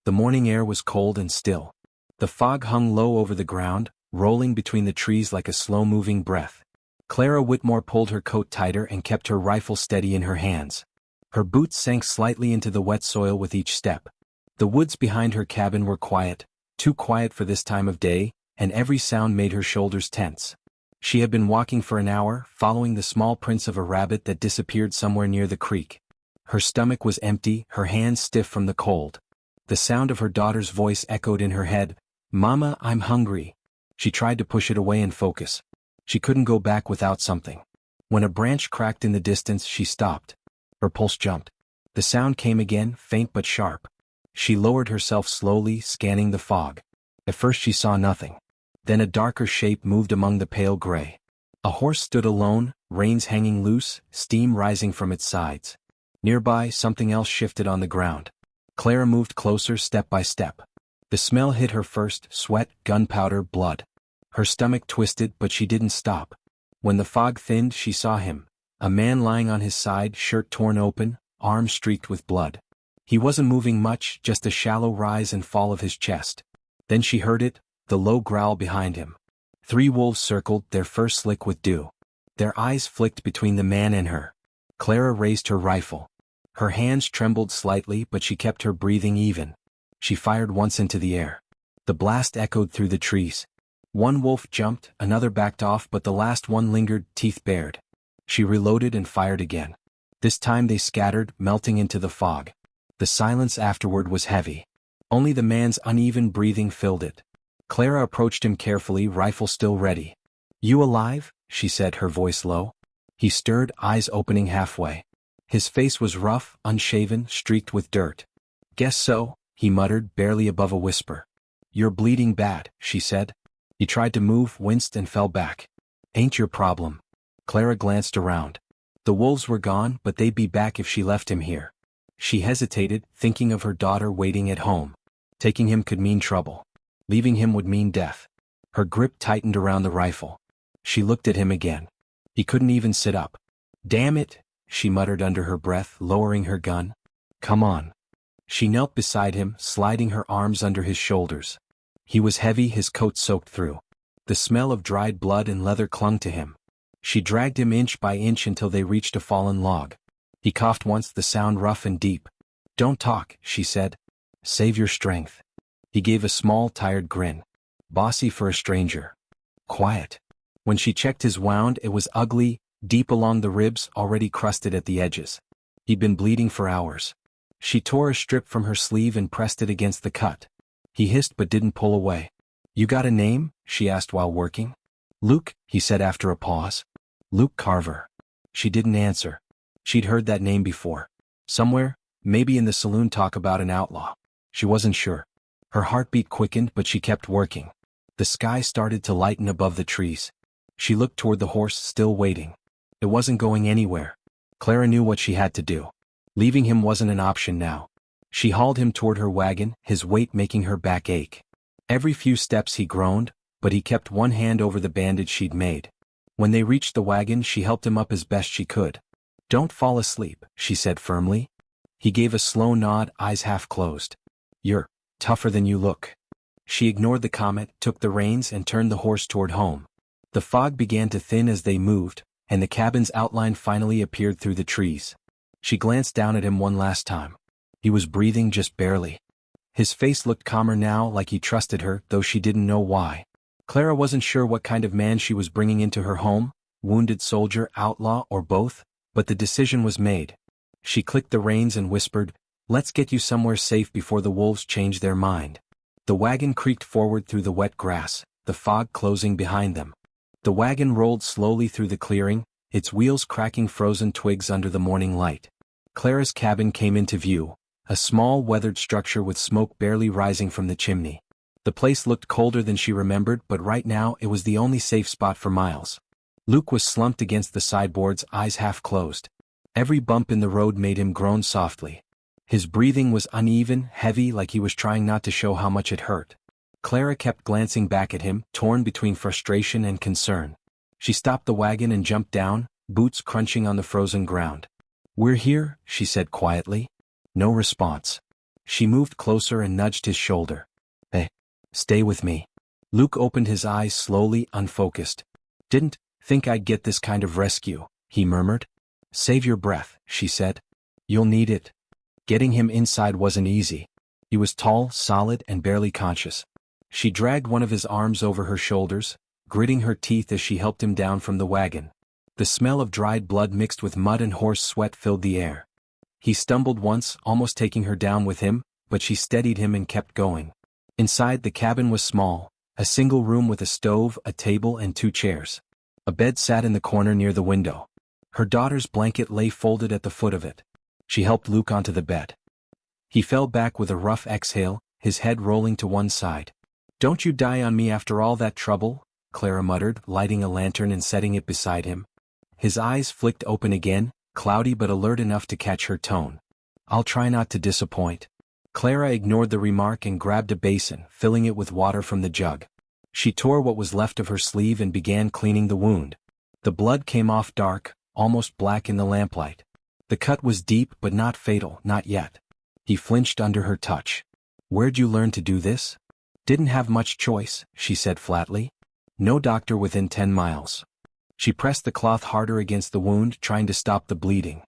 The morning air was cold and still. The fog hung low over the ground, rolling between the trees like a slow-moving breath. Clara Whitmore pulled her coat tighter and kept her rifle steady in her hands. Her boots sank slightly into the wet soil with each step. The woods behind her cabin were quiet, too quiet for this time of day, and every sound made her shoulders tense. She had been walking for an hour, following the small prints of a rabbit that disappeared somewhere near the creek. Her stomach was empty, her hands stiff from the cold. The sound of her daughter's voice echoed in her head, "Mama, I'm hungry." She tried to push it away and focus. She couldn't go back without something. When a branch cracked in the distance, she stopped. Her pulse jumped. The sound came again, faint but sharp. She lowered herself slowly, scanning the fog. At first she saw nothing. Then a darker shape moved among the pale gray. A horse stood alone, reins hanging loose, steam rising from its sides. Nearby, something else shifted on the ground. Clara moved closer step by step. The smell hit her first, sweat, gunpowder, blood. Her stomach twisted, but she didn't stop. When the fog thinned, she saw him. A man lying on his side, shirt torn open, arms streaked with blood. He wasn't moving much, just a shallow rise and fall of his chest. Then she heard it, the low growl behind him. 3 wolves circled, their fur slick with dew. Their eyes flicked between the man and her. Clara raised her rifle. Her hands trembled slightly, but she kept her breathing even. She fired once into the air. The blast echoed through the trees. One wolf jumped, another backed off, but the last one lingered, teeth bared. She reloaded and fired again. This time they scattered, melting into the fog. The silence afterward was heavy. Only the man's uneven breathing filled it. Clara approached him carefully, rifle still ready. "You alive?" she said, her voice low. He stirred, eyes opening halfway. His face was rough, unshaven, streaked with dirt. "Guess so," he muttered, barely above a whisper. "You're bleeding bad," she said. He tried to move, winced and fell back. "Ain't your problem." Clara glanced around. The wolves were gone, but they'd be back if she left him here. She hesitated, thinking of her daughter waiting at home. Taking him could mean trouble. Leaving him would mean death. Her grip tightened around the rifle. She looked at him again. He couldn't even sit up. "Damn it," she muttered under her breath, lowering her gun. "Come on." She knelt beside him, sliding her arms under his shoulders. He was heavy, his coat soaked through. The smell of dried blood and leather clung to him. She dragged him inch by inch until they reached a fallen log. He coughed once, the sound rough and deep. "Don't talk," she said. "Save your strength." He gave a small, tired grin. Bossy for a stranger. Quiet. When she checked his wound, it was ugly, deep along the ribs, already crusted at the edges. He'd been bleeding for hours. She tore a strip from her sleeve and pressed it against the cut. He hissed but didn't pull away. "You got a name?" she asked while working. "Luke," he said after a pause. "Luke Carver." She didn't answer. She'd heard that name before. Somewhere, maybe in the saloon talk about an outlaw. She wasn't sure. Her heartbeat quickened, but she kept working. The sky started to lighten above the trees. She looked toward the horse, still waiting. It wasn't going anywhere. Clara knew what she had to do. Leaving him wasn't an option now. She hauled him toward her wagon, his weight making her back ache. Every few steps he groaned, but he kept one hand over the bandage she'd made. When they reached the wagon, she helped him up as best she could. "Don't fall asleep," she said firmly. He gave a slow nod, eyes half closed. "You're tougher than you look." She ignored the comment, took the reins and turned the horse toward home. The fog began to thin as they moved, and the cabin's outline finally appeared through the trees. She glanced down at him one last time. He was breathing just barely. His face looked calmer now, like he trusted her, though she didn't know why. Clara wasn't sure what kind of man she was bringing into her home, wounded soldier, outlaw, or both, but the decision was made. She clicked the reins and whispered, "Let's get you somewhere safe before the wolves change their mind." The wagon creaked forward through the wet grass, the fog closing behind them. The wagon rolled slowly through the clearing, its wheels cracking frozen twigs under the morning light. Clara's cabin came into view, a small weathered structure with smoke barely rising from the chimney. The place looked colder than she remembered, but right now it was the only safe spot for miles. Luke was slumped against the sideboards, eyes half closed. Every bump in the road made him groan softly. His breathing was uneven, heavy, like he was trying not to show how much it hurt. Clara kept glancing back at him, torn between frustration and concern. She stopped the wagon and jumped down, boots crunching on the frozen ground. "We're here," she said quietly. No response. She moved closer and nudged his shoulder. Hey, stay with me. Luke opened his eyes slowly, unfocused. Didn't think I'd get this kind of rescue, he murmured. Save your breath, she said. You'll need it. Getting him inside wasn't easy. He was tall, solid, and barely conscious. She dragged one of his arms over her shoulders, gritting her teeth as she helped him down from the wagon. The smell of dried blood mixed with mud and horse sweat filled the air. He stumbled once, almost taking her down with him, but she steadied him and kept going. Inside, the cabin was small, a single room with a stove, a table, and 2 chairs. A bed sat in the corner near the window. Her daughter's blanket lay folded at the foot of it. She helped Luke onto the bed. He fell back with a rough exhale, his head rolling to one side. Don't you die on me after all that trouble, Clara muttered, lighting a lantern and setting it beside him. His eyes flicked open again, cloudy but alert enough to catch her tone. I'll try not to disappoint. Clara ignored the remark and grabbed a basin, filling it with water from the jug. She tore what was left of her sleeve and began cleaning the wound. The blood came off dark, almost black in the lamplight. The cut was deep but not fatal, not yet. He flinched under her touch. Where'd you learn to do this? Didn't have much choice, she said flatly. No doctor within 10 miles. She pressed the cloth harder against the wound, trying to stop the bleeding.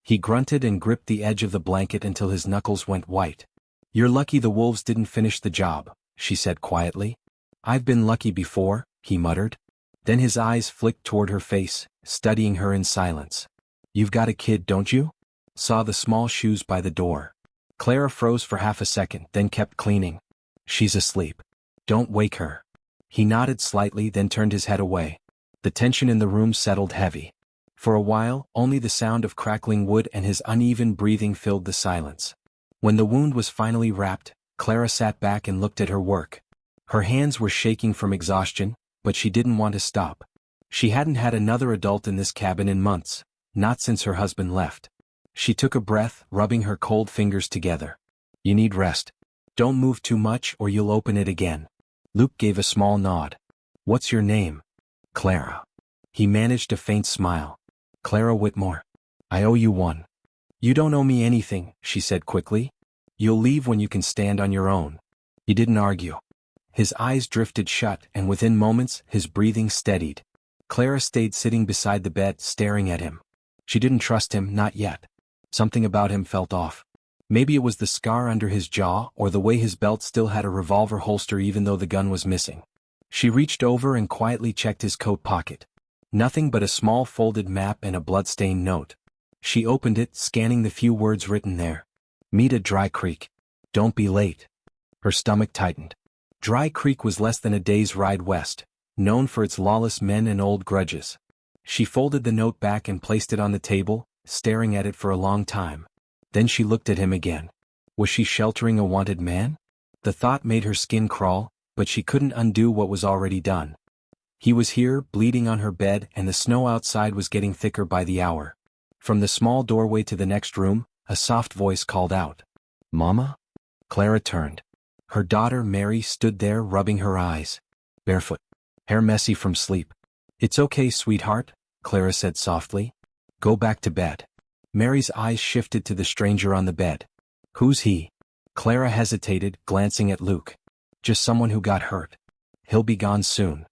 He grunted and gripped the edge of the blanket until his knuckles went white. You're lucky the wolves didn't finish the job, she said quietly. I've been lucky before, he muttered. Then his eyes flicked toward her face, studying her in silence. You've got a kid, don't you? Saw the small shoes by the door. Clara froze for half a second, then kept cleaning. She's asleep. Don't wake her. He nodded slightly, then turned his head away. The tension in the room settled heavy. For a while, only the sound of crackling wood and his uneven breathing filled the silence. When the wound was finally wrapped, Clara sat back and looked at her work. Her hands were shaking from exhaustion, but she didn't want to stop. She hadn't had another adult in this cabin in months, not since her husband left. She took a breath, rubbing her cold fingers together. You need rest. Don't move too much or you'll open it again. Luke gave a small nod. What's your name? Clara. He managed a faint smile. Clara Whitmore. I owe you one. You don't owe me anything, she said quickly. You'll leave when you can stand on your own. He didn't argue. His eyes drifted shut, and within moments, his breathing steadied. Clara stayed sitting beside the bed, staring at him. She didn't trust him, not yet. Something about him felt off. Maybe it was the scar under his jaw or the way his belt still had a revolver holster even though the gun was missing. She reached over and quietly checked his coat pocket. Nothing but a small folded map and a blood-stained note. She opened it, scanning the few words written there. Meet at Dry Creek. Don't be late. Her stomach tightened. Dry Creek was less than a day's ride west, known for its lawless men and old grudges. She folded the note back and placed it on the table, staring at it for a long time. Then she looked at him again. Was she sheltering a wanted man? The thought made her skin crawl, but she couldn't undo what was already done. He was here, bleeding on her bed, and the snow outside was getting thicker by the hour. From the small doorway to the next room, a soft voice called out. Mama? Clara turned. Her daughter Mary stood there, rubbing her eyes. Barefoot. Hair messy from sleep. It's okay, sweetheart, Clara said softly. Go back to bed. Mary's eyes shifted to the stranger on the bed. Who's he? Clara hesitated, glancing at Luke. Just someone who got hurt. He'll be gone soon.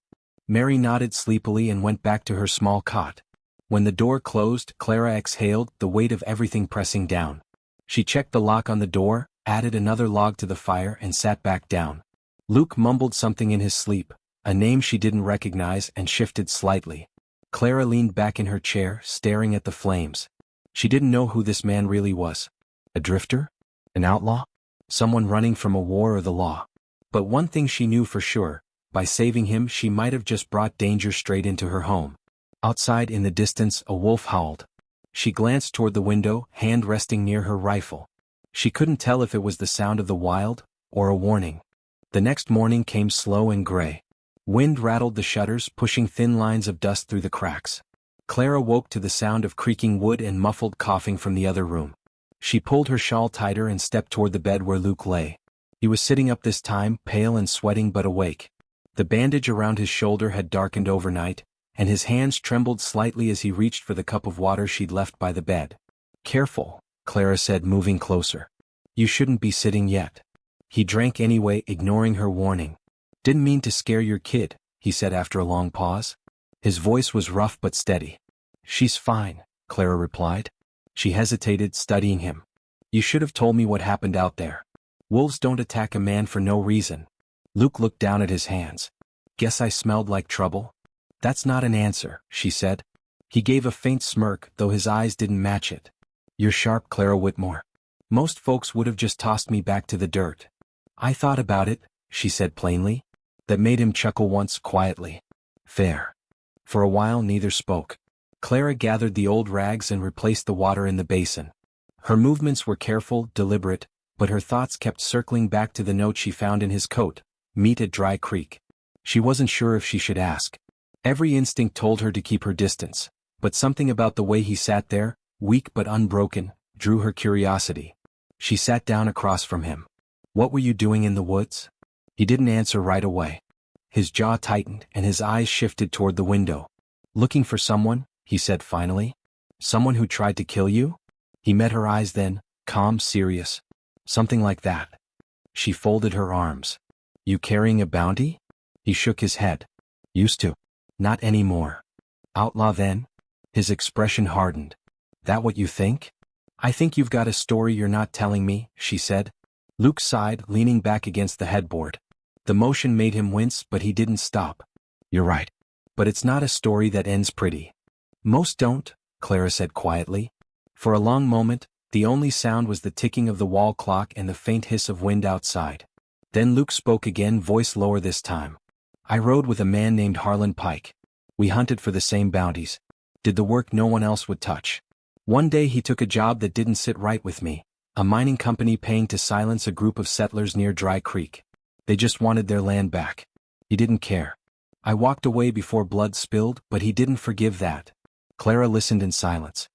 Mary nodded sleepily and went back to her small cot. When the door closed, Clara exhaled, the weight of everything pressing down. She checked the lock on the door, added another log to the fire and sat back down. Luke mumbled something in his sleep, a name she didn't recognize, and shifted slightly. Clara leaned back in her chair, staring at the flames. She didn't know who this man really was. A drifter? An outlaw? Someone running from a war or the law. But one thing she knew for sure, by saving him she might have just brought danger straight into her home. Outside in the distance a wolf howled. She glanced toward the window, hand resting near her rifle. She couldn't tell if it was the sound of the wild, or a warning. The next morning came slow and gray. Wind rattled the shutters, pushing thin lines of dust through the cracks. Clara woke to the sound of creaking wood and muffled coughing from the other room. She pulled her shawl tighter and stepped toward the bed where Luke lay. He was sitting up this time, pale and sweating but awake. The bandage around his shoulder had darkened overnight, and his hands trembled slightly as he reached for the cup of water she'd left by the bed. Careful, Clara said, moving closer. You shouldn't be sitting yet. He drank anyway, ignoring her warning. Didn't mean to scare your kid, he said after a long pause. His voice was rough but steady. She's fine, Clara replied. She hesitated, studying him. You should have told me what happened out there. Wolves don't attack a man for no reason. Luke looked down at his hands. Guess I smelled like trouble? That's not an answer, she said. He gave a faint smirk, though his eyes didn't match it. You're sharp, Clara Whitmore. Most folks would have just tossed me back to the dirt. I thought about it, she said plainly. That made him chuckle once, quietly. Fair. For a while neither spoke. Clara gathered the old rags and replaced the water in the basin. Her movements were careful, deliberate, but her thoughts kept circling back to the note she found in his coat, meet at Dry Creek. She wasn't sure if she should ask. Every instinct told her to keep her distance, but something about the way he sat there, weak but unbroken, drew her curiosity. She sat down across from him. What were you doing in the woods? He didn't answer right away. His jaw tightened and his eyes shifted toward the window. Looking for someone, he said finally. Someone who tried to kill you? He met her eyes then, calm, serious. Something like that. She folded her arms. You carrying a bounty? He shook his head. Used to. Not anymore. Outlaw then? His expression hardened. That what you think? I think you've got a story you're not telling me, she said. Luke sighed, leaning back against the headboard. The motion made him wince, but he didn't stop. You're right. But it's not a story that ends pretty. Most don't, Clara said quietly. For a long moment, the only sound was the ticking of the wall clock and the faint hiss of wind outside. Then Luke spoke again, voice lower this time. I rode with a man named Harlan Pike. We hunted for the same bounties. Did the work no one else would touch. One day he took a job that didn't sit right with me. A mining company paying to silence a group of settlers near Dry Creek. They just wanted their land back. He didn't care. I walked away before blood spilled, but he didn't forgive that. Clara listened in silence.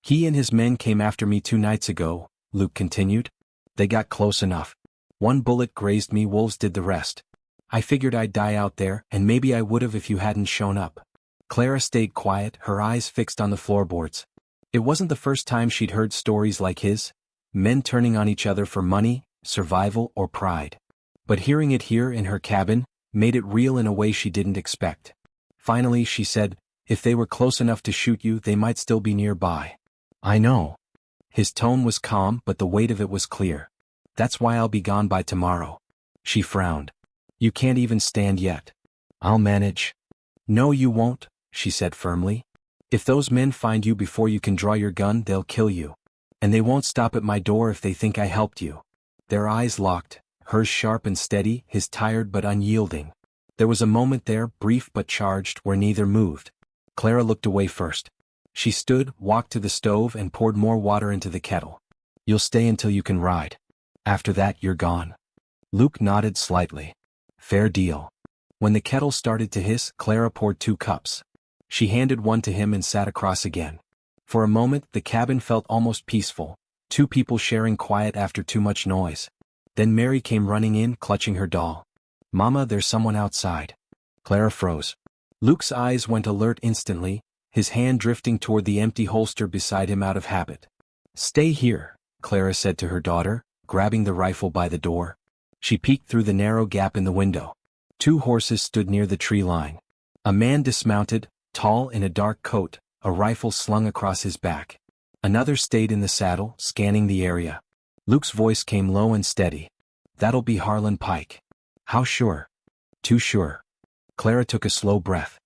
He and his men came after me 2 nights ago, Luke continued. They got close enough. One bullet grazed me, wolves did the rest. I figured I'd die out there, and maybe I would've if you hadn't shown up. Clara stayed quiet, her eyes fixed on the floorboards. It wasn't the first time she'd heard stories like his. Men turning on each other for money, survival, or pride. But hearing it here in her cabin made it real in a way she didn't expect. Finally she said, if they were close enough to shoot you, they might still be nearby. I know. His tone was calm, but the weight of it was clear. That's why I'll be gone by tomorrow. She frowned. You can't even stand yet. I'll manage. No, you won't, she said firmly. If those men find you before you can draw your gun, they'll kill you. And they won't stop at my door if they think I helped you. Their eyes locked, hers sharp and steady, his tired but unyielding. There was a moment there, brief but charged, where neither moved. Clara looked away first. She stood, walked to the stove and poured more water into the kettle. You'll stay until you can ride. After that you're gone. Luke nodded slightly. Fair deal. When the kettle started to hiss, Clara poured 2 cups. She handed one to him and sat across again. For a moment the cabin felt almost peaceful, 2 people sharing quiet after too much noise. Then Mary came running in, clutching her doll. Mama, there's someone outside. Clara froze. Luke's eyes went alert instantly, his hand drifting toward the empty holster beside him out of habit. Stay here, Clara said to her daughter, grabbing the rifle by the door. She peeked through the narrow gap in the window. 2 horses stood near the tree line. A man dismounted, tall in a dark coat, a rifle slung across his back. Another stayed in the saddle, scanning the area. Luke's voice came low and steady. That'll be Harlan Pike. How sure? Too sure. Clara took a slow breath.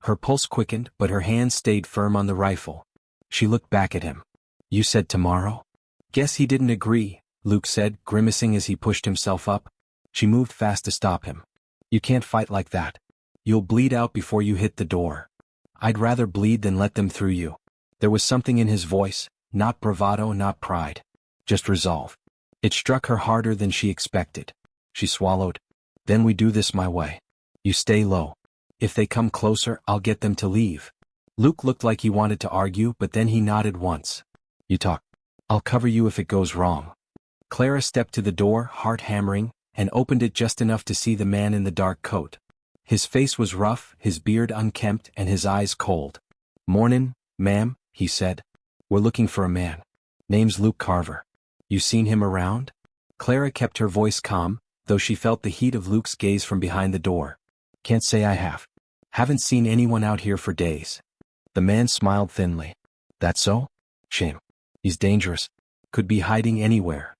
Her pulse quickened, but her hand stayed firm on the rifle. She looked back at him. You said tomorrow? Guess he didn't agree, Luke said, grimacing as he pushed himself up. She moved fast to stop him. You can't fight like that. You'll bleed out before you hit the door. I'd rather bleed than let them through you. There was something in his voice, not bravado, not pride. Just resolve. It struck her harder than she expected. She swallowed. Then we do this my way. You stay low. If they come closer, I'll get them to leave. Luke looked like he wanted to argue, but then he nodded once. You talk. I'll cover you if it goes wrong. Clara stepped to the door, heart hammering, and opened it just enough to see the man in the dark coat. His face was rough, his beard unkempt, and his eyes cold. Mornin', ma'am, he said. We're looking for a man. Name's Luke Carver. You seen him around? Clara kept her voice calm, though she felt the heat of Luke's gaze from behind the door. Can't say I have. Haven't seen anyone out here for days. The man smiled thinly. That so? Shame. He's dangerous. Could be hiding anywhere.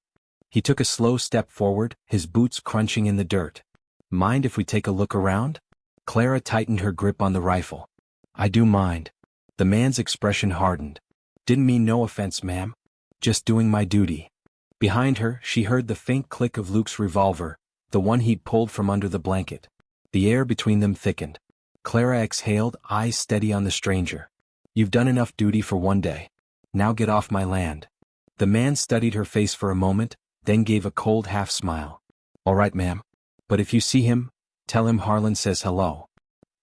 He took a slow step forward, his boots crunching in the dirt. Mind if we take a look around? Clara tightened her grip on the rifle. I do mind. The man's expression hardened. Didn't mean no offense, ma'am. Just doing my duty. Behind her, she heard the faint click of Luke's revolver, the one he'd pulled from under the blanket. The air between them thickened. Clara exhaled, eyes steady on the stranger. You've done enough duty for one day. Now get off my land. The man studied her face for a moment, then gave a cold half-smile. All right, ma'am. But if you see him, tell him Harlan says hello.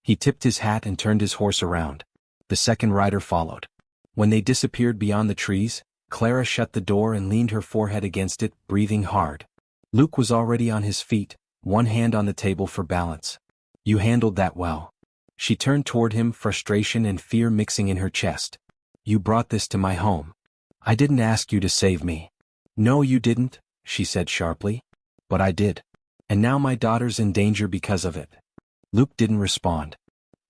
He tipped his hat and turned his horse around. The second rider followed. When they disappeared beyond the trees, Clara shut the door and leaned her forehead against it, breathing hard. Luke was already on his feet, one hand on the table for balance. You handled that well. She turned toward him, frustration and fear mixing in her chest. You brought this to my home. I didn't ask you to save me. No, you didn't, she said sharply. But I did. And now my daughter's in danger because of it. Luke didn't respond.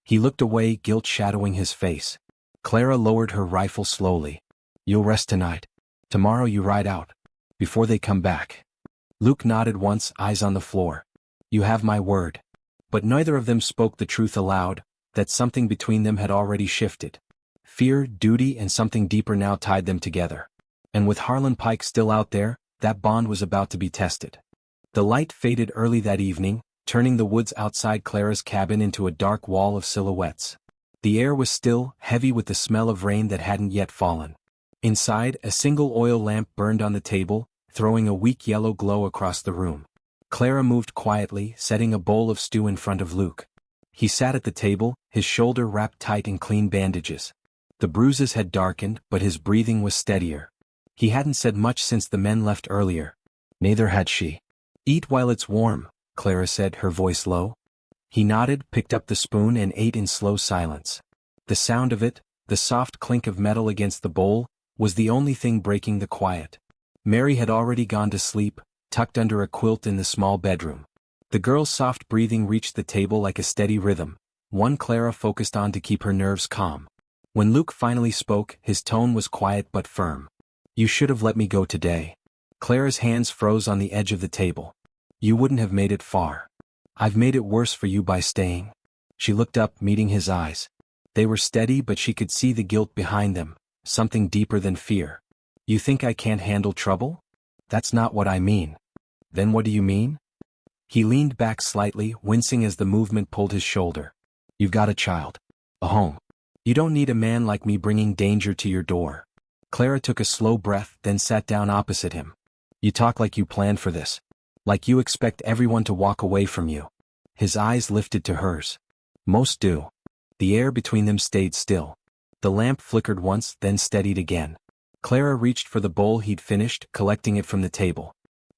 He looked away, guilt shadowing his face. Clara lowered her rifle slowly. You'll rest tonight. Tomorrow you ride out. Before they come back. Luke nodded once, eyes on the floor. You have my word. But neither of them spoke the truth aloud, that something between them had already shifted. Fear, duty, and something deeper now tied them together. And with Harlan Pike still out there, that bond was about to be tested. The light faded early that evening, turning the woods outside Clara's cabin into a dark wall of silhouettes. The air was still, heavy with the smell of rain that hadn't yet fallen. Inside, a single oil lamp burned on the table, throwing a weak yellow glow across the room. Clara moved quietly, setting a bowl of stew in front of Luke. He sat at the table, his shoulder wrapped tight in clean bandages. The bruises had darkened, but his breathing was steadier. He hadn't said much since the men left earlier. Neither had she. Eat while it's warm, Clara said, her voice low. He nodded, picked up the spoon and ate in slow silence. The sound of it, the soft clink of metal against the bowl, was the only thing breaking the quiet. Mary had already gone to sleep, tucked under a quilt in the small bedroom. The girl's soft breathing reached the table like a steady rhythm, one Clara focused on to keep her nerves calm. When Luke finally spoke, his tone was quiet but firm. You should have let me go today. Clara's hands froze on the edge of the table. You wouldn't have made it far. I've made it worse for you by staying. She looked up, meeting his eyes. They were steady, but she could see the guilt behind them, something deeper than fear. You think I can't handle trouble? That's not what I mean. Then what do you mean? He leaned back slightly, wincing as the movement pulled his shoulder. You've got a child. A home. You don't need a man like me bringing danger to your door. Clara took a slow breath, then sat down opposite him. You talk like you planned for this. Like you expect everyone to walk away from you. His eyes lifted to hers. Most do. The air between them stayed still. The lamp flickered once, then steadied again. Clara reached for the bowl he'd finished, collecting it from the table.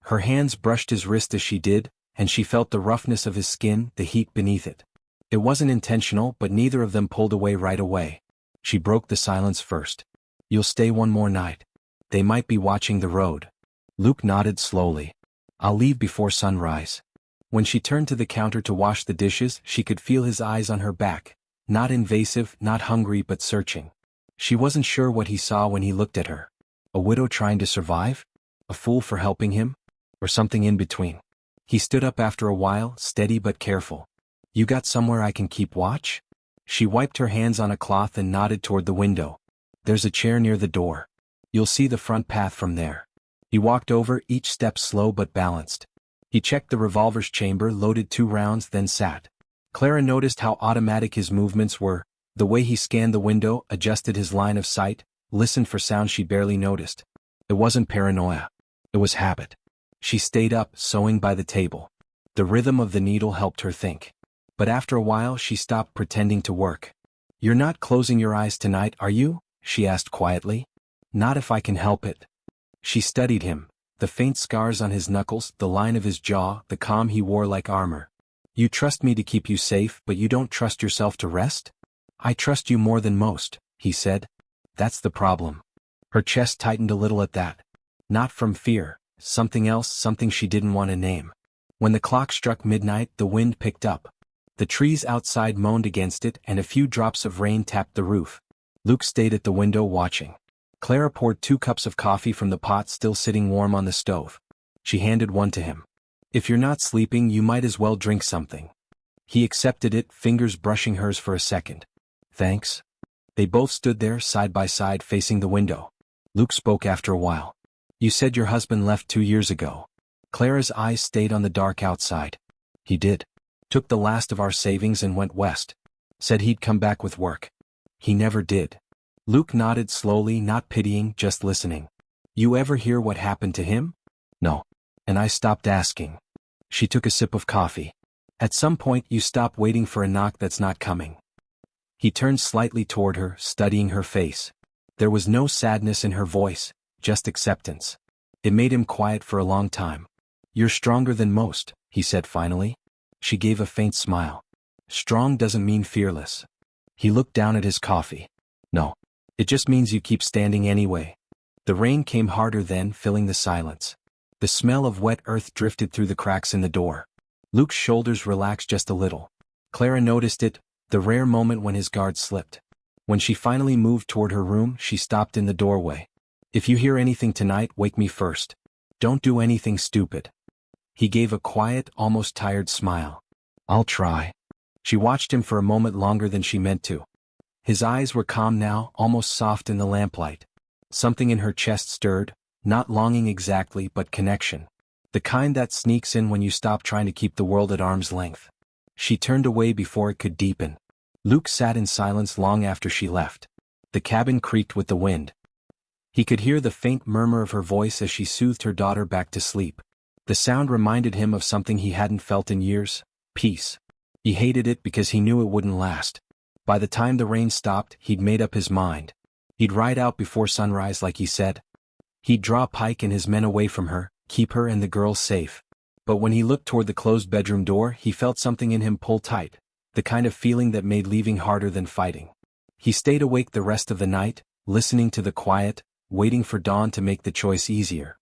Her hands brushed his wrist as she did, and she felt the roughness of his skin, the heat beneath it. It wasn't intentional, but neither of them pulled away right away. She broke the silence first. You'll stay one more night. They might be watching the road. Luke nodded slowly. I'll leave before sunrise. When she turned to the counter to wash the dishes, she could feel his eyes on her back. Not invasive, not hungry, but searching. She wasn't sure what he saw when he looked at her. A widow trying to survive? A fool for helping him? Or something in between? He stood up after a while, steady but careful. You got somewhere I can keep watch? She wiped her hands on a cloth and nodded toward the window. There's a chair near the door. You'll see the front path from there. He walked over, each step slow but balanced. He checked the revolver's chamber, loaded 2 rounds, then sat. Clara noticed how automatic his movements were, the way he scanned the window, adjusted his line of sight, listened for sounds she barely noticed. It wasn't paranoia. It was habit. She stayed up, sewing by the table. The rhythm of the needle helped her think. But after a while she stopped pretending to work. You're not closing your eyes tonight, are you? She asked quietly. Not if I can help it. She studied him, the faint scars on his knuckles, the line of his jaw, the calm he wore like armor. You trust me to keep you safe, but you don't trust yourself to rest? I trust you more than most, he said. That's the problem. Her chest tightened a little at that. Not from fear, something else, something she didn't want to name. When the clock struck midnight, the wind picked up. The trees outside moaned against it and a few drops of rain tapped the roof. Luke stayed at the window watching. Clara poured 2 cups of coffee from the pot still sitting warm on the stove. She handed one to him. "If you're not sleeping, you might as well drink something." He accepted it, fingers brushing hers for a second. "Thanks." They both stood there side by side facing the window. Luke spoke after a while. "You said your husband left 2 years ago." Clara's eyes stayed on the dark outside. "He did. Took the last of our savings and went west. Said he'd come back with work. He never did." Luke nodded slowly, not pitying, just listening. "You ever hear what happened to him?" "No. And I stopped asking." She took a sip of coffee. "At some point you stop waiting for a knock that's not coming." He turned slightly toward her, studying her face. There was no sadness in her voice, just acceptance. It made him quiet for a long time. "You're stronger than most," he said finally. She gave a faint smile. "Strong doesn't mean fearless." He looked down at his coffee. "No. It just means you keep standing anyway." The rain came harder then, filling the silence. The smell of wet earth drifted through the cracks in the door. Luke's shoulders relaxed just a little. Clara noticed it, the rare moment when his guard slipped. When she finally moved toward her room, she stopped in the doorway. "If you hear anything tonight, wake me first. Don't do anything stupid." He gave a quiet, almost tired smile. "I'll try." She watched him for a moment longer than she meant to. His eyes were calm now, almost soft in the lamplight. Something in her chest stirred, not longing exactly but connection. The kind that sneaks in when you stop trying to keep the world at arm's length. She turned away before it could deepen. Luke sat in silence long after she left. The cabin creaked with the wind. He could hear the faint murmur of her voice as she soothed her daughter back to sleep. The sound reminded him of something he hadn't felt in years: peace. He hated it because he knew it wouldn't last. By the time the rain stopped, he'd made up his mind. He'd ride out before sunrise like he said. He'd draw Pike and his men away from her, keep her and the girls safe. But when he looked toward the closed bedroom door, he felt something in him pull tight, the kind of feeling that made leaving harder than fighting. He stayed awake the rest of the night, listening to the quiet, waiting for dawn to make the choice easier.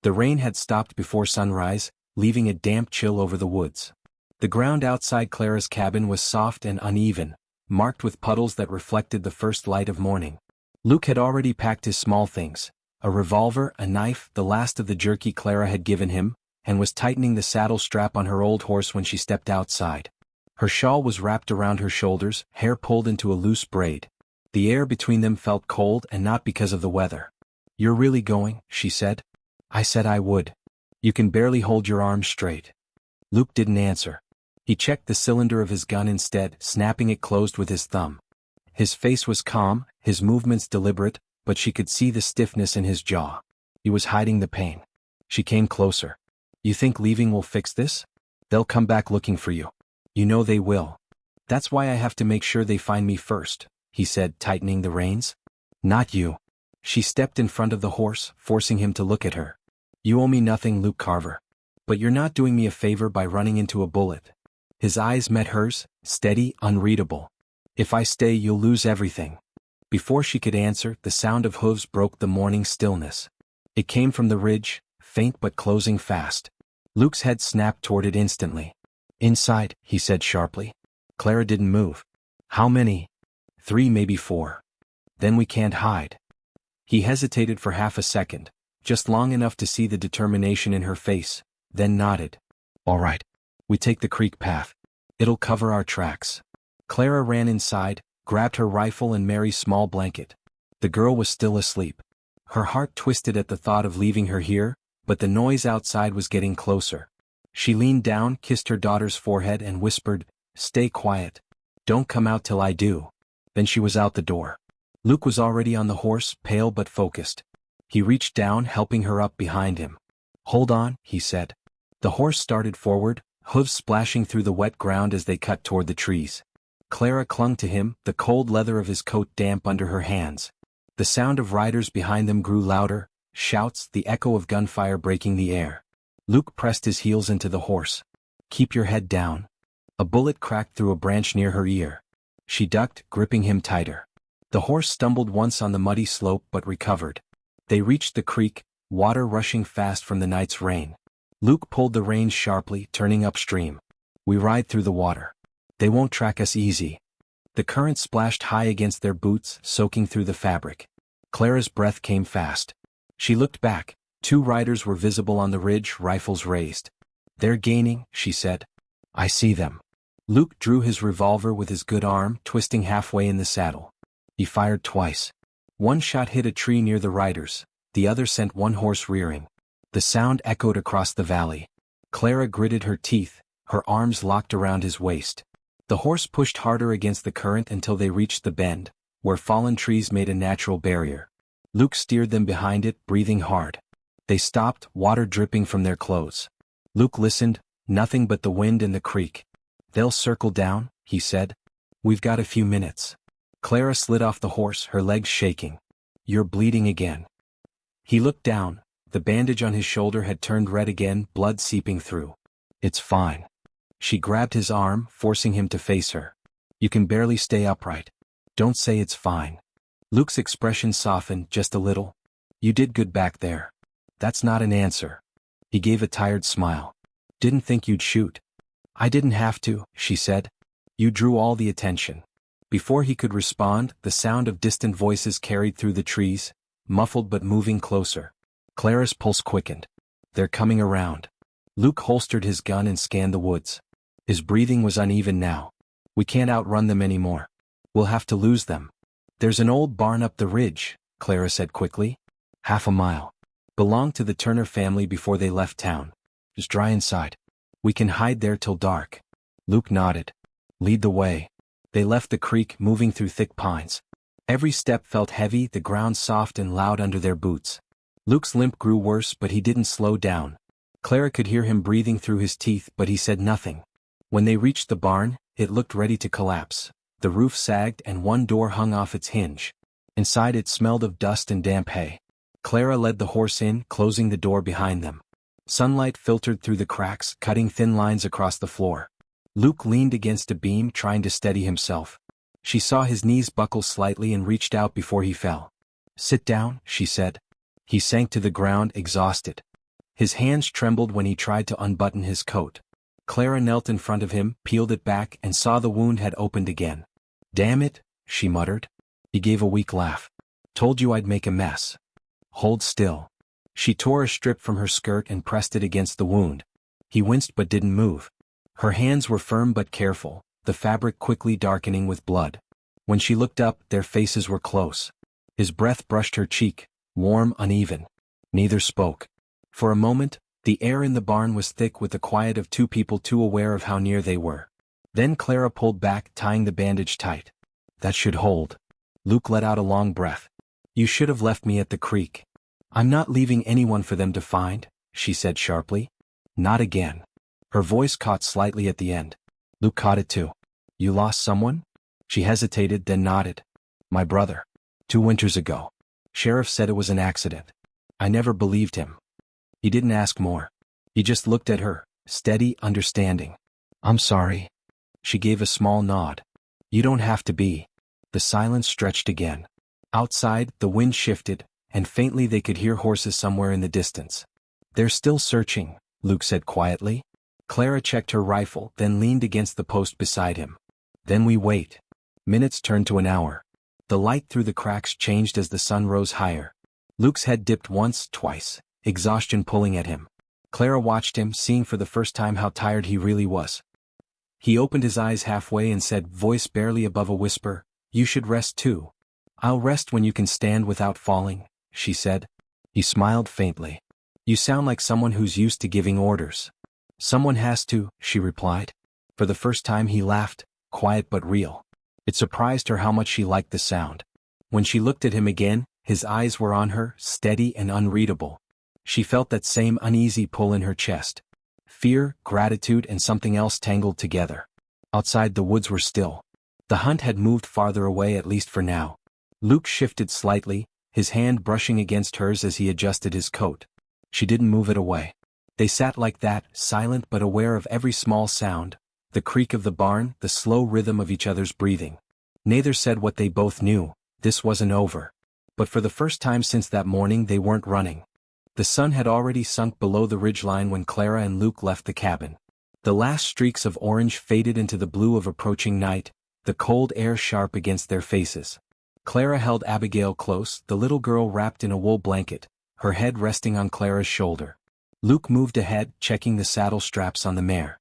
The rain had stopped before sunrise, leaving a damp chill over the woods. The ground outside Clara's cabin was soft and uneven, marked with puddles that reflected the first light of morning. Luke had already packed his small things: a revolver, a knife, the last of the jerky Clara had given him, and was tightening the saddle strap on her old horse when she stepped outside. Her shawl was wrapped around her shoulders, hair pulled into a loose braid. The air between them felt cold, and not because of the weather. "You're really going?" she said. "I said I would. You can barely hold your arms straight." Luke didn't answer. He checked the cylinder of his gun instead, snapping it closed with his thumb. His face was calm, his movements deliberate, but she could see the stiffness in his jaw. He was hiding the pain. She came closer. "You think leaving will fix this? They'll come back looking for you. You know they will. That's why I have to make sure they find me first," he said, tightening the reins. "Not you." She stepped in front of the horse, forcing him to look at her. "You owe me nothing, Luke Carver. But you're not doing me a favor by running into a bullet." His eyes met hers, steady, unreadable. "If I stay, you'll lose everything." Before she could answer, the sound of hooves broke the morning stillness. It came from the ridge, faint but closing fast. Luke's head snapped toward it instantly. "Inside," he said sharply. Clara didn't move. "How many?" "3, maybe 4. Then we can't hide." He hesitated for half a second, just long enough to see the determination in her face, then nodded. "All right. We take the creek path. It'll cover our tracks." Clara ran inside, grabbed her rifle and Mary's small blanket. The girl was still asleep. Her heart twisted at the thought of leaving her here, but the noise outside was getting closer. She leaned down, kissed her daughter's forehead and whispered, "Stay quiet. Don't come out till I do." Then she was out the door. Luke was already on the horse, pale but focused. He reached down, helping her up behind him. "Hold on," he said. The horse started forward, hooves splashing through the wet ground as they cut toward the trees. Clara clung to him, the cold leather of his coat damp under her hands. The sound of riders behind them grew louder, shouts, the echo of gunfire breaking the air. Luke pressed his heels into the horse. "Keep your head down." A bullet cracked through a branch near her ear. She ducked, gripping him tighter. The horse stumbled once on the muddy slope but recovered. They reached the creek, water rushing fast from the night's rain. Luke pulled the reins sharply, turning upstream. We ride through the water. They won't track us easy. The current splashed high against their boots, soaking through the fabric. Clara's breath came fast. She looked back. 2 riders were visible on the ridge, rifles raised. They're gaining, she said. I see them. Luke drew his revolver with his good arm, twisting halfway in the saddle. He fired twice. One shot hit a tree near the riders, the other sent one horse rearing. The sound echoed across the valley. Clara gritted her teeth, her arms locked around his waist. The horse pushed harder against the current until they reached the bend, where fallen trees made a natural barrier. Luke steered them behind it, breathing hard. They stopped, water dripping from their clothes. Luke listened, nothing but the wind and the creek. They'll circle down, he said. We've got a few minutes. Clara slid off the horse, her legs shaking. You're bleeding again. He looked down. The bandage on his shoulder had turned red again, blood seeping through. It's fine. She grabbed his arm, forcing him to face her. You can barely stay upright. Don't say it's fine. Luke's expression softened just a little. You did good back there. That's not an answer. He gave a tired smile. Didn't think you'd shoot. I didn't have to, she said. You drew all the attention. Before he could respond, the sound of distant voices carried through the trees, muffled but moving closer. Clara's pulse quickened. They're coming around. Luke holstered his gun and scanned the woods. His breathing was uneven now. We can't outrun them anymore. We'll have to lose them. There's an old barn up the ridge, Clara said quickly. Half a mile. Belonged to the Turner family before they left town. It's dry inside. We can hide there till dark. Luke nodded. Lead the way. They left the creek, moving through thick pines. Every step felt heavy, the ground soft and loud under their boots. Luke's limp grew worse, but he didn't slow down. Clara could hear him breathing through his teeth, but he said nothing. When they reached the barn, it looked ready to collapse. The roof sagged and one door hung off its hinge. Inside it smelled of dust and damp hay. Clara led the horse in, closing the door behind them. Sunlight filtered through the cracks, cutting thin lines across the floor. Luke leaned against a beam, trying to steady himself. She saw his knees buckle slightly and reached out before he fell. Sit down, she said. He sank to the ground, exhausted. His hands trembled when he tried to unbutton his coat. Clara knelt in front of him, peeled it back, and saw the wound had opened again. Damn it, she muttered. He gave a weak laugh. Told you I'd make a mess. Hold still. She tore a strip from her skirt and pressed it against the wound. He winced but didn't move. Her hands were firm but careful, the fabric quickly darkening with blood. When she looked up, their faces were close. His breath brushed her cheek, warm, uneven. Neither spoke. For a moment, the air in the barn was thick with the quiet of 2 people too aware of how near they were. Then Clara pulled back, tying the bandage tight. That should hold. Luke let out a long breath. You should have left me at the creek. I'm not leaving anyone for them to find, she said sharply. Not again. Her voice caught slightly at the end. Luke caught it too. You lost someone? She hesitated, then nodded. My brother. 2 winters ago. Sheriff said it was an accident. I never believed him. He didn't ask more. He just looked at her, steady, understanding. I'm sorry. She gave a small nod. You don't have to be. The silence stretched again. Outside, the wind shifted, and faintly they could hear horses somewhere in the distance. They're still searching, Luke said quietly. Clara checked her rifle, then leaned against the post beside him. Then we wait. Minutes turned to an hour. The light through the cracks changed as the sun rose higher. Luke's head dipped once, twice, exhaustion pulling at him. Clara watched him, seeing for the first time how tired he really was. He opened his eyes halfway and said, voice barely above a whisper, You should rest too. I'll rest when you can stand without falling, she said. He smiled faintly. You sound like someone who's used to giving orders. Someone has to, she replied. For the first time he laughed, quiet but real. It surprised her how much she liked the sound. When she looked at him again, his eyes were on her, steady and unreadable. She felt that same uneasy pull in her chest. Fear, gratitude and something else tangled together. Outside the woods were still. The hunt had moved farther away, at least for now. Luke shifted slightly, his hand brushing against hers as he adjusted his coat. She didn't move it away. They sat like that, silent but aware of every small sound, the creak of the barn, the slow rhythm of each other's breathing. Neither said what they both knew, this wasn't over. But for the first time since that morning they weren't running. The sun had already sunk below the ridgeline when Clara and Luke left the cabin. The last streaks of orange faded into the blue of approaching night, the cold air sharp against their faces. Clara held Abigail close, the little girl wrapped in a wool blanket, her head resting on Clara's shoulder. Luke moved ahead, checking the saddle straps on the mare.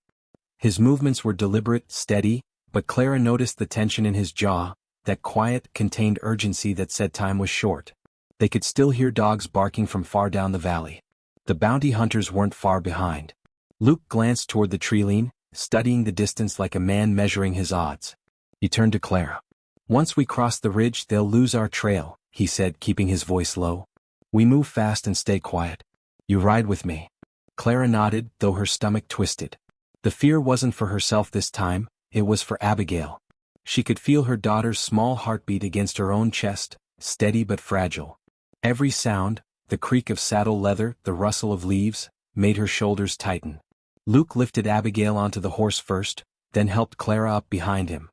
His movements were deliberate, steady, but Clara noticed the tension in his jaw, that quiet, contained urgency that said time was short. They could still hear dogs barking from far down the valley. The bounty hunters weren't far behind. Luke glanced toward the treeline, studying the distance like a man measuring his odds. He turned to Clara. "Once we cross the ridge they'll lose our trail," he said, keeping his voice low. "We move fast and stay quiet. You ride with me." Clara nodded, though her stomach twisted. The fear wasn't for herself this time, it was for Abigail. She could feel her daughter's small heartbeat against her own chest, steady but fragile. Every sound, the creak of saddle leather, the rustle of leaves, made her shoulders tighten. Luke lifted Abigail onto the horse first, then helped Clara up behind him.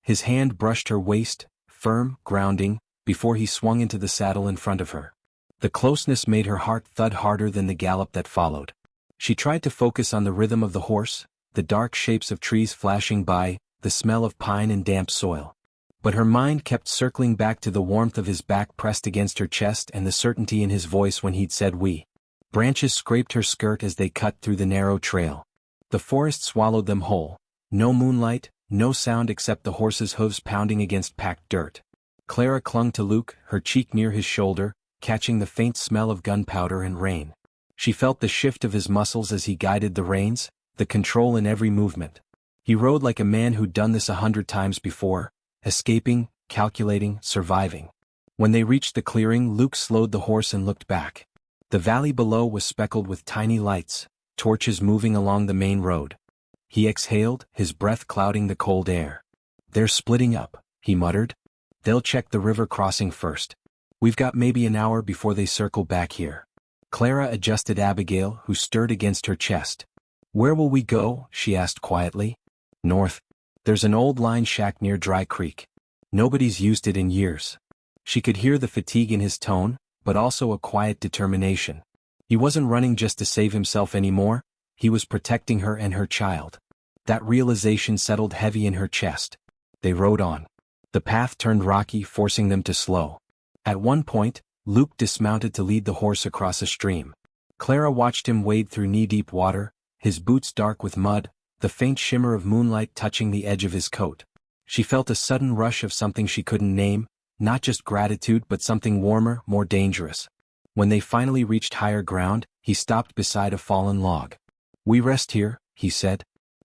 His hand brushed her waist, firm, grounding, before he swung into the saddle in front of her. The closeness made her heart thud harder than the gallop that followed. She tried to focus on the rhythm of the horse, the dark shapes of trees flashing by, the smell of pine and damp soil. But her mind kept circling back to the warmth of his back pressed against her chest and the certainty in his voice when he'd said we. Branches scraped her skirt as they cut through the narrow trail. The forest swallowed them whole. No moonlight, no sound except the horse's hooves pounding against packed dirt. Clara clung to Luke, her cheek near his shoulder, catching the faint smell of gunpowder and rain. She felt the shift of his muscles as he guided the reins, the control in every movement. He rode like a man who'd done this 100 times before, escaping, calculating, surviving. When they reached the clearing, Luke slowed the horse and looked back. The valley below was speckled with tiny lights, torches moving along the main road. He exhaled, his breath clouding the cold air. "They're splitting up," he muttered. "They'll check the river crossing first. We've got maybe an hour before they circle back here." Clara adjusted Abigail, who stirred against her chest. "Where will we go?" she asked quietly. "North. There's an old line shack near Dry Creek. Nobody's used it in years." She could hear the fatigue in his tone, but also a quiet determination. He wasn't running just to save himself anymore, he was protecting her and her child. That realization settled heavy in her chest. They rode on. The path turned rocky, forcing them to slow. At one point, Luke dismounted to lead the horse across a stream. Clara watched him wade through knee-deep water, his boots dark with mud, the faint shimmer of moonlight touching the edge of his coat. She felt a sudden rush of something she couldn't name, not just gratitude but something warmer, more dangerous. When they finally reached higher ground, he stopped beside a fallen log. "We rest here," he said.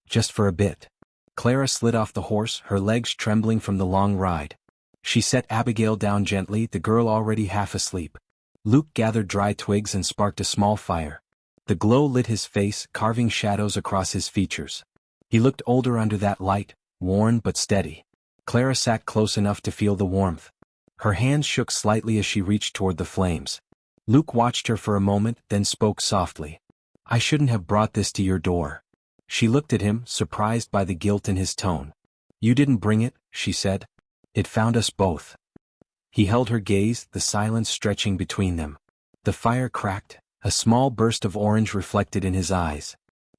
"Just for a bit." Clara slid off the horse, her legs trembling from the long ride. She set Abigail down gently, the girl already half asleep. Luke gathered dry twigs and sparked a small fire. The glow lit his face, carving shadows across his features. He looked older under that light, worn but steady. Clara sat close enough to feel the warmth. Her hands shook slightly as she reached toward the flames. Luke watched her for a moment, then spoke softly. "I shouldn't have brought this to your door." She looked at him, surprised by the guilt in his tone. "You didn't bring it," she said. "It found us both." He held her gaze, the silence stretching between them. The fire cracked, a small burst of orange reflected in his eyes.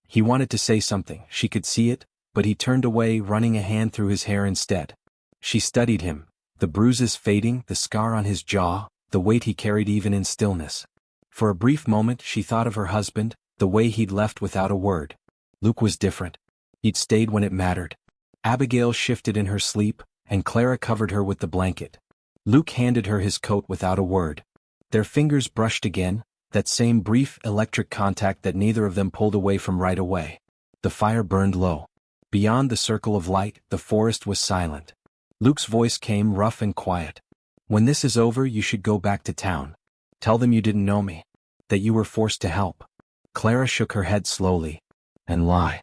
He wanted to say something, she could see it, but he turned away, running a hand through his hair instead. She studied him, the bruises fading, the scar on his jaw, the weight he carried even in stillness. For a brief moment she thought of her husband, the way he'd left without a word. Luke was different. He'd stayed when it mattered. Abigail shifted in her sleep, and Clara covered her with the blanket. Luke handed her his coat without a word. Their fingers brushed again, that same brief electric contact that neither of them pulled away from right away. The fire burned low. Beyond the circle of light, the forest was silent. Luke's voice came rough and quiet. "When this is over you should go back to town. Tell them you didn't know me. That you were forced to help." Clara shook her head slowly. "And lie."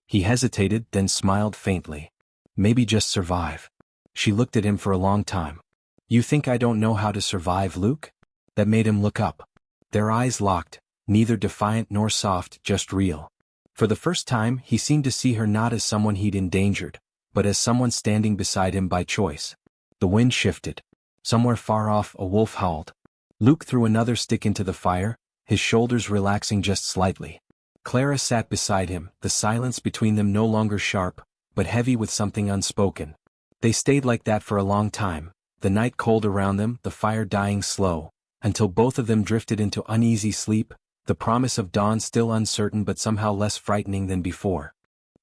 He hesitated, then smiled faintly. "Maybe just survive." She looked at him for a long time. "You think I don't know how to survive, Luke?" That made him look up. Their eyes locked, neither defiant nor soft, just real. For the first time, he seemed to see her not as someone he'd endangered, but as someone standing beside him by choice. The wind shifted. Somewhere far off, a wolf howled. Luke threw another stick into the fire, his shoulders relaxing just slightly. Clara sat beside him, the silence between them no longer sharp, but heavy with something unspoken. They stayed like that for a long time, the night cold around them, the fire dying slow, until both of them drifted into uneasy sleep, the promise of dawn still uncertain but somehow less frightening than before.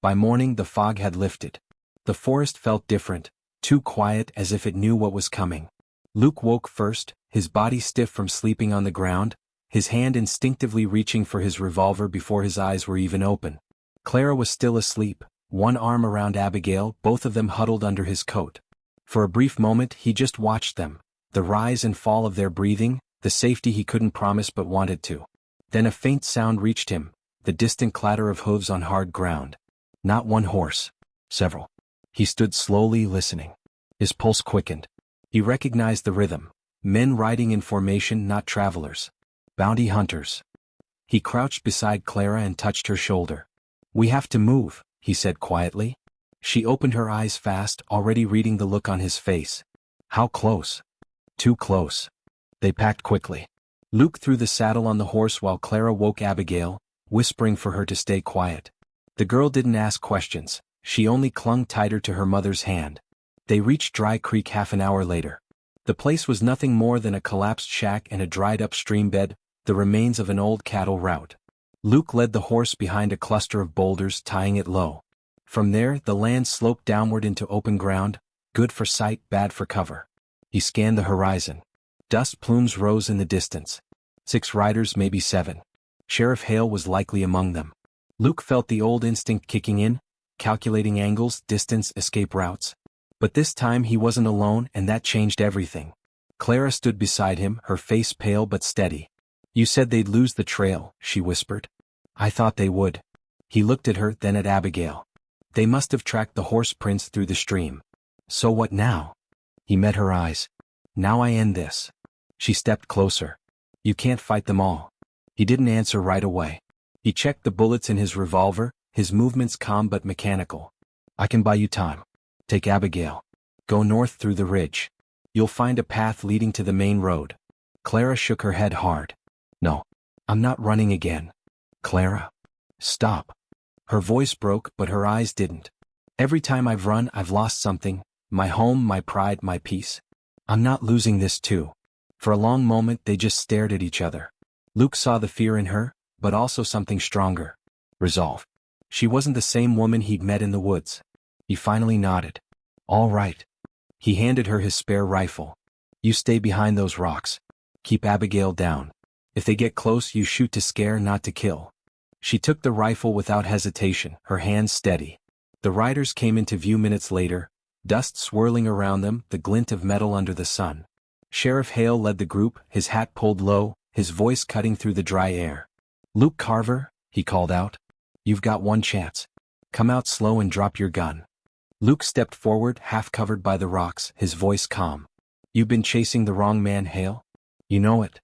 By morning the fog had lifted. The forest felt different, too quiet, as if it knew what was coming. Luke woke first, his body stiff from sleeping on the ground, his hand instinctively reaching for his revolver before his eyes were even open. Clara was still asleep, one arm around Abigail, both of them huddled under his coat. For a brief moment he just watched them, the rise and fall of their breathing, the safety he couldn't promise but wanted to. Then a faint sound reached him, the distant clatter of hooves on hard ground. Not one horse. Several. He stood slowly listening. His pulse quickened. He recognized the rhythm. Men riding in formation, not travelers. Bounty hunters. He crouched beside Clara and touched her shoulder. "We have to move," he said quietly. She opened her eyes fast, already reading the look on his face. "How close?" "Too close." They packed quickly. Luke threw the saddle on the horse while Clara woke Abigail, whispering for her to stay quiet. The girl didn't ask questions, she only clung tighter to her mother's hand. They reached Dry Creek half an hour later. The place was nothing more than a collapsed shack and a dried-up stream bed, the remains of an old cattle route. Luke led the horse behind a cluster of boulders, tying it low. From there, the land sloped downward into open ground, good for sight, bad for cover. He scanned the horizon. Dust plumes rose in the distance. 6 riders, maybe 7. Sheriff Hale was likely among them. Luke felt the old instinct kicking in, calculating angles, distance, escape routes. But this time he wasn't alone, and that changed everything. Clara stood beside him, her face pale but steady. "You said they'd lose the trail," she whispered. "I thought they would." He looked at her, then at Abigail. "They must have tracked the horse prints through the stream. So what now?" He met her eyes. "Now I end this." She stepped closer. "You can't fight them all." He didn't answer right away. He checked the bullets in his revolver, his movements calm but mechanical. "I can buy you time. Take Abigail. Go north through the ridge. You'll find a path leading to the main road." Clara shook her head hard. "No. I'm not running again." "Clara. Stop." Her voice broke, but her eyes didn't. "Every time I've run, I've lost something. My home, my pride, my peace. I'm not losing this too." For a long moment they just stared at each other. Luke saw the fear in her, but also something stronger. Resolve. She wasn't the same woman he'd met in the woods. He finally nodded. "All right." He handed her his spare rifle. "You stay behind those rocks. Keep Abigail down. If they get close, you shoot to scare, not to kill." She took the rifle without hesitation, her hands steady. The riders came into view minutes later, dust swirling around them, the glint of metal under the sun. Sheriff Hale led the group, his hat pulled low, his voice cutting through the dry air. "Luke Carver," he called out. "You've got one chance. Come out slow and drop your gun." Luke stepped forward, half covered by the rocks, his voice calm. "You've been chasing the wrong man, Hale? You know it?"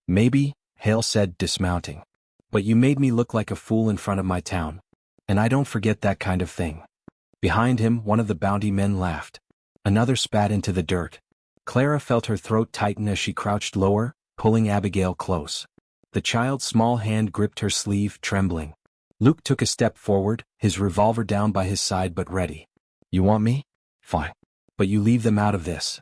"Maybe," Hale said, dismounting. "But you made me look like a fool in front of my town. And I don't forget that kind of thing." Behind him, one of the bounty men laughed. Another spat into the dirt. Clara felt her throat tighten as she crouched lower, pulling Abigail close. The child's small hand gripped her sleeve, trembling. Luke took a step forward, his revolver down by his side but ready. "You want me? Fine. But you leave them out of this."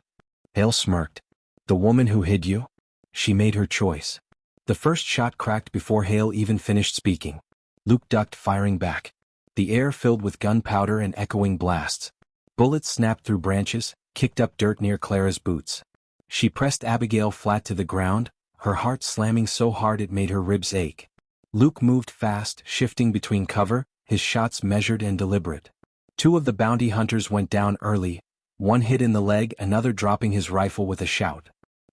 Hale smirked. "The woman who hid you? She made her choice." The first shot cracked before Hale even finished speaking. Luke ducked, firing back. The air filled with gunpowder and echoing blasts. Bullets snapped through branches, kicked up dirt near Clara's boots. She pressed Abigail flat to the ground, her heart slamming so hard it made her ribs ache. Luke moved fast, shifting between cover, his shots measured and deliberate. 2 of the bounty hunters went down early, one hit in the leg, another dropping his rifle with a shout.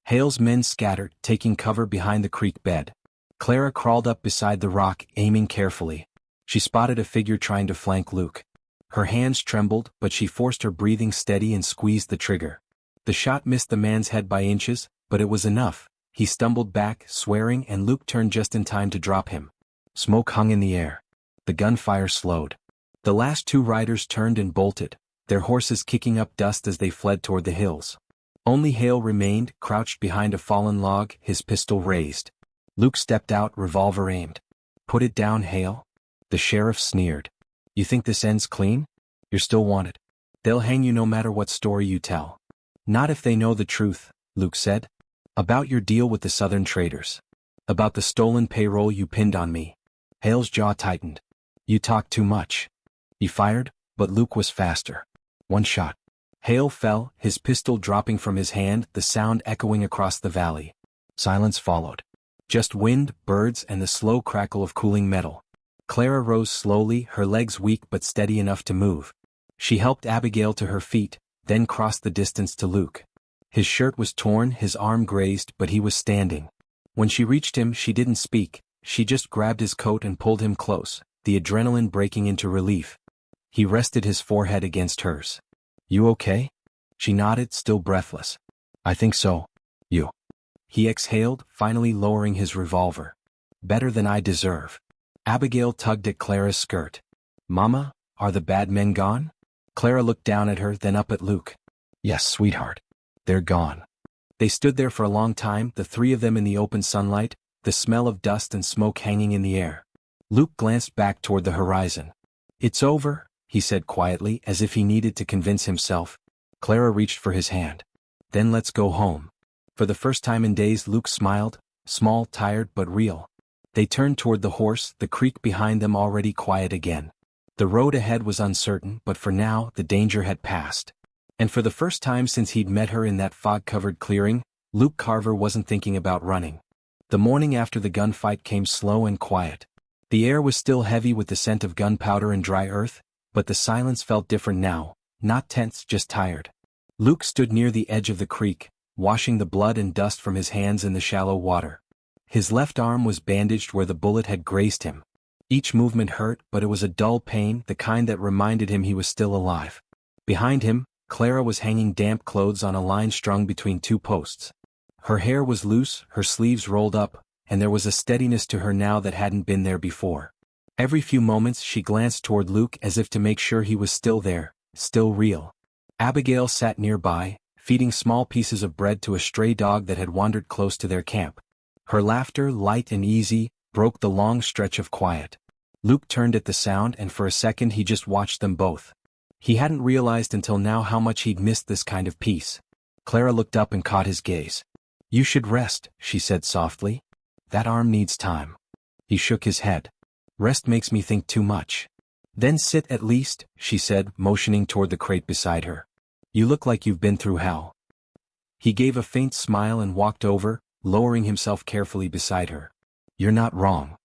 Hale's men scattered, taking cover behind the creek bed. Clara crawled up beside the rock, aiming carefully. She spotted a figure trying to flank Luke. Her hands trembled, but she forced her breathing steady and squeezed the trigger. The shot missed the man's head by inches, but it was enough. He stumbled back, swearing, and Luke turned just in time to drop him. Smoke hung in the air. The gunfire slowed. The last 2 riders turned and bolted, their horses kicking up dust as they fled toward the hills. Only Hale remained, crouched behind a fallen log, his pistol raised. Luke stepped out, revolver aimed. Put it down, Hale. The sheriff sneered. You think this ends clean? You're still wanted. They'll hang you no matter what story you tell. Not if they know the truth, Luke said. About your deal with the Southern traders. About the stolen payroll you pinned on me. Hale's jaw tightened. You talk too much. He fired, but Luke was faster. One shot. Hale fell, his pistol dropping from his hand, the sound echoing across the valley. Silence followed. Just wind, birds, and the slow crackle of cooling metal. Clara rose slowly, her legs weak but steady enough to move. She helped Abigail to her feet, then crossed the distance to Luke. His shirt was torn, his arm grazed, but he was standing. When she reached him, she didn't speak, she just grabbed his coat and pulled him close, the adrenaline breaking into relief. He rested his forehead against hers. You okay? She nodded, still breathless. I think so. You. He exhaled, finally lowering his revolver. Better than I deserve. Abigail tugged at Clara's skirt. Mama, are the bad men gone? Clara looked down at her, then up at Luke. Yes, sweetheart. They're gone. They stood there for a long time, the three of them in the open sunlight, the smell of dust and smoke hanging in the air. Luke glanced back toward the horizon. It's over, he said quietly, as if he needed to convince himself. Clara reached for his hand. Then let's go home. For the first time in days, Luke smiled, small, tired, but real. They turned toward the horse, the creek behind them already quiet again. The road ahead was uncertain, but for now, the danger had passed. And for the first time since he'd met her in that fog-covered clearing, Luke Carver wasn't thinking about running. The morning after the gunfight came slow and quiet. The air was still heavy with the scent of gunpowder and dry earth, but the silence felt different now, not tense, just tired. Luke stood near the edge of the creek, washing the blood and dust from his hands in the shallow water. His left arm was bandaged where the bullet had grazed him. Each movement hurt, but it was a dull pain, the kind that reminded him he was still alive. Behind him, Clara was hanging damp clothes on a line strung between two posts. Her hair was loose, her sleeves rolled up, and there was a steadiness to her now that hadn't been there before. Every few moments she glanced toward Luke as if to make sure he was still there, still real. Abigail sat nearby, feeding small pieces of bread to a stray dog that had wandered close to their camp. Her laughter, light and easy, broke the long stretch of quiet. Luke turned at the sound and for a second he just watched them both. He hadn't realized until now how much he'd missed this kind of peace. Clara looked up and caught his gaze. You should rest, she said softly. That arm needs time. He shook his head. Rest makes me think too much. Then sit at least, she said, motioning toward the crate beside her. You look like you've been through hell. He gave a faint smile and walked over, lowering himself carefully beside her. You're not wrong.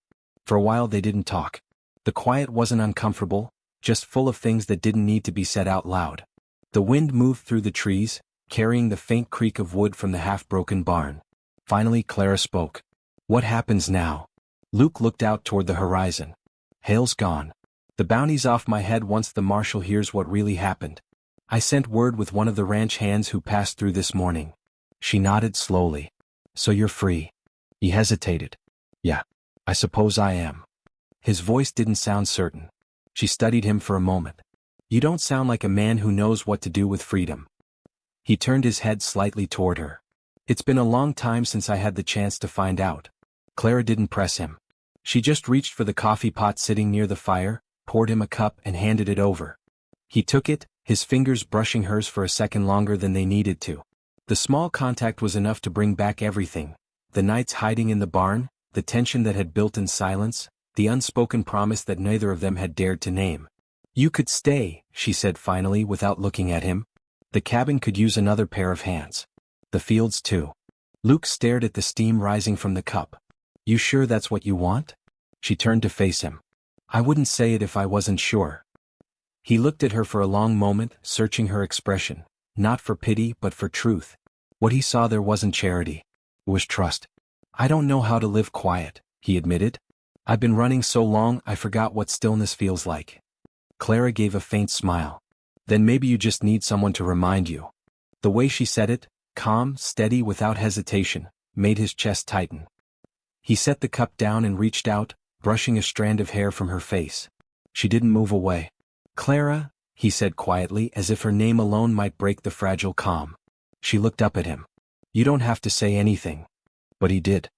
For a while they didn't talk. The quiet wasn't uncomfortable, just full of things that didn't need to be said out loud. The wind moved through the trees, carrying the faint creak of wood from the half-broken barn. Finally Clara spoke. What happens now? Luke looked out toward the horizon. Hale's gone. The bounty's off my head once the marshal hears what really happened. I sent word with one of the ranch hands who passed through this morning. She nodded slowly. So you're free. He hesitated. Yeah, I suppose I am. His voice didn't sound certain. She studied him for a moment. You don't sound like a man who knows what to do with freedom. He turned his head slightly toward her. It's been a long time since I had the chance to find out. Clara didn't press him. She just reached for the coffee pot sitting near the fire, poured him a cup and handed it over. He took it, his fingers brushing hers for a second longer than they needed to. The small contact was enough to bring back everything. The nights hiding in the barn, the tension that had built in silence, the unspoken promise that neither of them had dared to name. You could stay, she said finally without looking at him. The cabin could use another pair of hands. The fields too. Luke stared at the steam rising from the cup. You sure that's what you want? She turned to face him. I wouldn't say it if I wasn't sure. He looked at her for a long moment, searching her expression, not for pity but for truth. What he saw there wasn't charity. It was trust. I don't know how to live quiet, he admitted. I've been running so long I forgot what stillness feels like. Clara gave a faint smile. Then maybe you just need someone to remind you. The way she said it, calm, steady, without hesitation, made his chest tighten. He set the cup down and reached out, brushing a strand of hair from her face. She didn't move away. Clara, he said quietly, as if her name alone might break the fragile calm. She looked up at him. You don't have to say anything. But he did.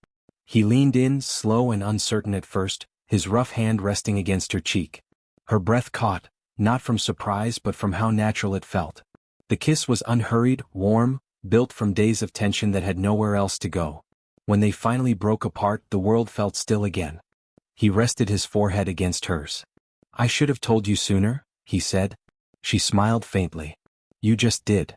He leaned in, slow and uncertain at first, his rough hand resting against her cheek. Her breath caught, not from surprise but from how natural it felt. The kiss was unhurried, warm, built from days of tension that had nowhere else to go. When they finally broke apart, the world felt still again. He rested his forehead against hers. "I should have told you sooner," he said. She smiled faintly. "You just did."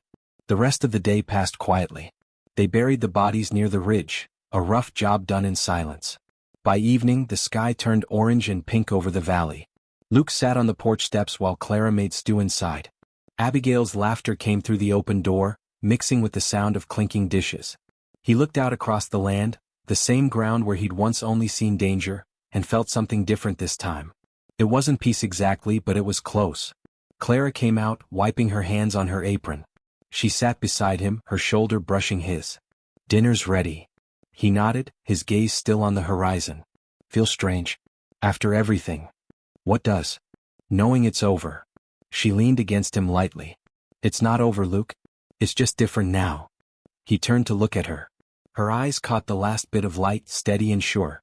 The rest of the day passed quietly. They buried the bodies near the ridge, a rough job done in silence. By evening, the sky turned orange and pink over the valley. Luke sat on the porch steps while Clara made stew inside. Abigail's laughter came through the open door, mixing with the sound of clinking dishes. He looked out across the land, the same ground where he'd once only seen danger, and felt something different this time. It wasn't peace exactly, but it was close. Clara came out, wiping her hands on her apron. She sat beside him, her shoulder brushing his. "Dinner's ready." He nodded, his gaze still on the horizon. "Feel strange? After everything?" "What does?" "Knowing it's over." She leaned against him lightly. "It's not over, Luke. It's just different now." He turned to look at her. Her eyes caught the last bit of light, steady and sure.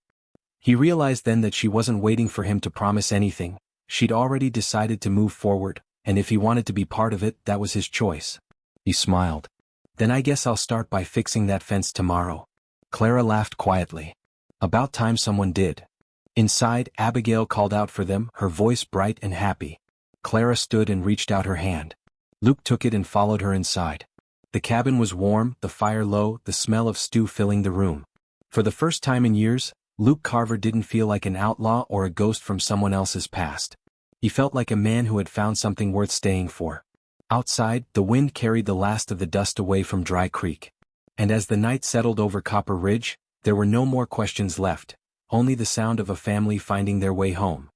He realized then that she wasn't waiting for him to promise anything. She'd already decided to move forward, and if he wanted to be part of it, that was his choice. He smiled. "Then I guess I'll start by fixing that fence tomorrow." Clara laughed quietly. "About time someone did." Inside, Abigail called out for them, her voice bright and happy. Clara stood and reached out her hand. Luke took it and followed her inside. The cabin was warm, the fire low, the smell of stew filling the room. For the first time in years, Luke Carver didn't feel like an outlaw or a ghost from someone else's past. He felt like a man who had found something worth staying for. Outside, the wind carried the last of the dust away from Dry Creek. And as the night settled over Copper Ridge, there were no more questions left, only the sound of a family finding their way home.